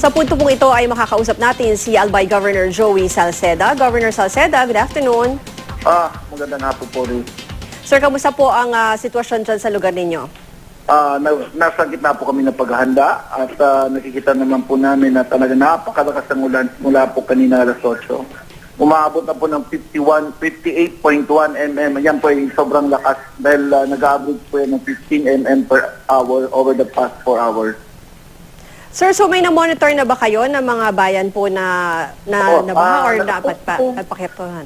Sa punto pong ito ay makakausap natin si Albay Governor Joey Salceda. Governor Salceda, good afternoon. Magandang hapon po rin. Sir, kamusta po ang sitwasyon dyan sa lugar ninyo? Nasa gitna po kami ng paghahanda at nakikita naman po namin na talaga napakalakas ng ulan mula po kanina alas 8. Umaabot na po ng 58.1 mm. Yan po ay sobrang lakas dahil nag-average po yan ng 15 mm per hour over the past 4 hours. Sir, so may na-monitor na ba kayo ng mga bayan po na nabaha or napakyapuhan?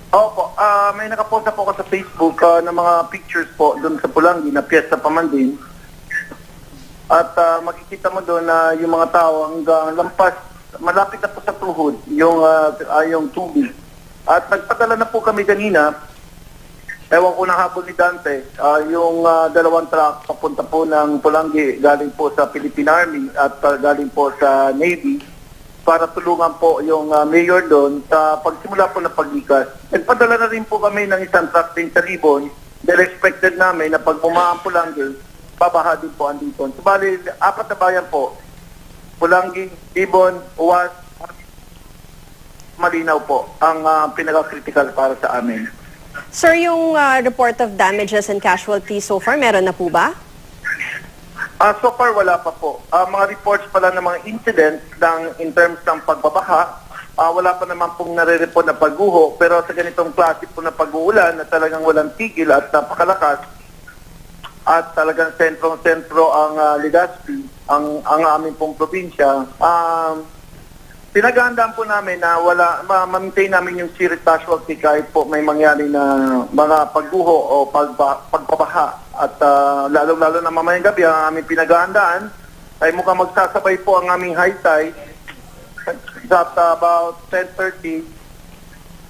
Opo, may nakapost na po ako sa Facebook ng mga pictures po doon sa Pulangi na piyesta pa man din. At makikita mo doon na yung mga tao hanggang lampas, malapit na po sa tuhod yung tubig. At nagpadala na po kami kanina, ewan ko na hapon ni Dante, yung dalawang truck papunta po ng Pulangi, galing po sa Philippine Army at galing po sa Navy, para tulungan po yung mayor doon sa pagsimula po ng paglikas. Nagpadala na rin po kami ng isang truck din sa Libon dahil expected namin na pag bumaan Pulangi, babaha din po andito. Subali, 4 na bayan po, Pulangi, Libon, Uwas, Malinaw po ang pinaka-critical para sa amin. Sir, yung report of damages and casualties so far, meron na po ba? So far, wala pa po. Mga reports pala ng mga incidents in terms ng pagbabaha, wala pa naman pong nare-report na pagguho. Pero sa ganitong klase po na pag-uulan na talagang walang tigil at napakalakas at talagang sentro ang Legazpi, ang aming pong probinsya, pinaghahandaan po namin na ma-maintain namin yung serious casualty kahit po may mangyari na mga pagguho o pagbabaha. At lalo-lalo na mamayang gabi, ang aming pinaghahandaan ay mukhang magsasabay po ang aming high tide at about 10:30.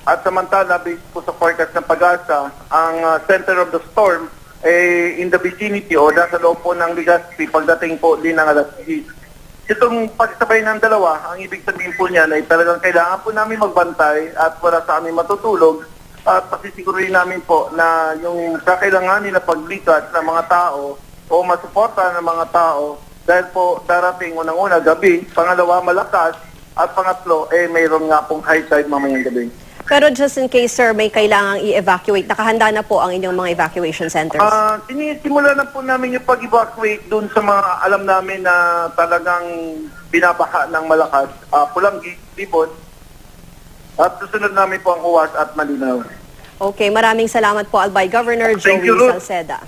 At samantala, based po sa forecast ng Pag-asa, ang center of the storm in the vicinity o nasa loob po ng Legazpi pagdating po din ng alas 10. Itong pagsabay ng dalawa, ang ibig sabihin po niyan ay talagang kailangan po namin magbantay at wala sa amin matutulog at pasisiguruhin namin po na yung kakailanganin na paglikas ng mga tao o masuporta ng mga tao dahil po darating unang-una gabi, pangalawa malakas at pangatlo mayroon nga pong high tide mamayang gabi. Pero just in case, sir, may kailangang i-evacuate, nakahanda na po ang inyong mga evacuation centers? Sinisimula na po namin yung pag-evacuate doon sa mga alam namin na talagang binabaha ng malakas. Pulangi, Libon, at susunod namin po ang Uwas at Malinaw. Okay, maraming salamat po, Albay Governor Joey Salceda.